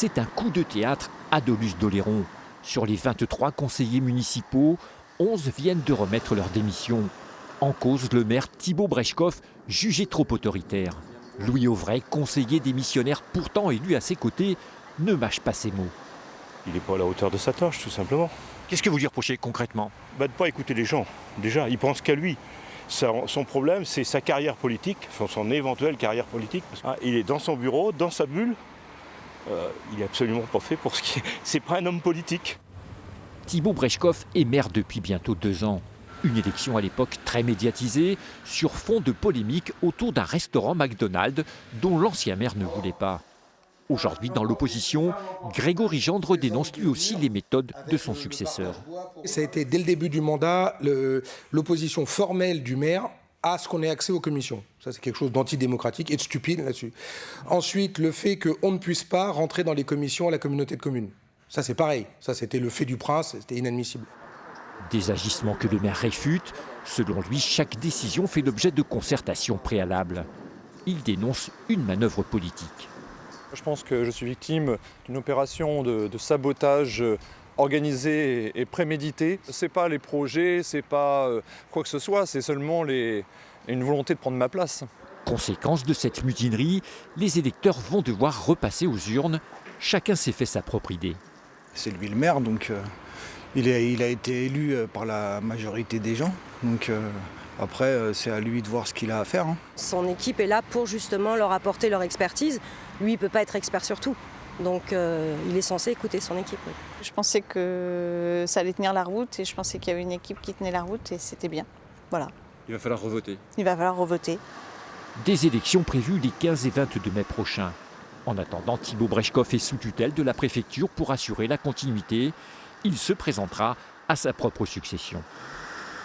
C'est un coup de théâtre à Doluce-d'Oléron. Sur les 23 conseillers municipaux, 11 viennent de remettre leur démission. En cause, le maire Thibaut Brejkov, jugé trop autoritaire. Louis Auvray, conseiller démissionnaire pourtant élu à ses côtés, ne mâche pas ses mots. Il n'est pas à la hauteur de sa tâche, tout simplement. Qu'est-ce que vous lui reprochez concrètement ? De ne pas écouter les gens. Déjà, il pense qu'à lui. Son problème, c'est sa carrière politique, son éventuelle carrière politique. Il est dans son bureau, dans sa bulle. Il n'est absolument pas fait pour ce qui est. C'est pas un homme politique. Thibaut Brejkov est maire depuis bientôt 2 ans. Une élection à l'époque très médiatisée, sur fond de polémique autour d'un restaurant McDonald's dont l'ancien maire ne voulait pas. Aujourd'hui, dans l'opposition, Grégory Gendre dénonce lui aussi les méthodes de son successeur. Ça a été dès le début du mandat l'opposition formelle du maire à ce qu'on ait accès aux commissions. Ça, c'est quelque chose d'antidémocratique et de stupide là-dessus. Ensuite, le fait qu'on ne puisse pas rentrer dans les commissions à la communauté de communes. Ça, c'est pareil. Ça, c'était le fait du prince, c'était inadmissible. Des agissements que le maire réfute. Selon lui, chaque décision fait l'objet de concertations préalables. Il dénonce une manœuvre politique. Je pense que je suis victime d'une opération de sabotage organisée et préméditée. Ce n'est pas les projets, ce n'est pas quoi que ce soit, c'est seulement une volonté de prendre ma place. Conséquence de cette mutinerie, les électeurs vont devoir repasser aux urnes. Chacun s'est fait sa propre idée. C'est lui le maire, donc il a été élu par la majorité des gens. Donc après, c'est à lui de voir ce qu'il a à faire. Son équipe est là pour justement leur apporter leur expertise. Lui, il ne peut pas être expert sur tout. Donc il est censé écouter son équipe. Oui. Je pensais que ça allait tenir la route et je pensais qu'il y avait une équipe qui tenait la route et c'était bien. Voilà. Il va falloir revoter. Il va falloir revoter. Des élections prévues les 15 et 22 mai prochains. En attendant, Thibaut Brejkov est sous tutelle de la préfecture pour assurer la continuité. Il se présentera à sa propre succession.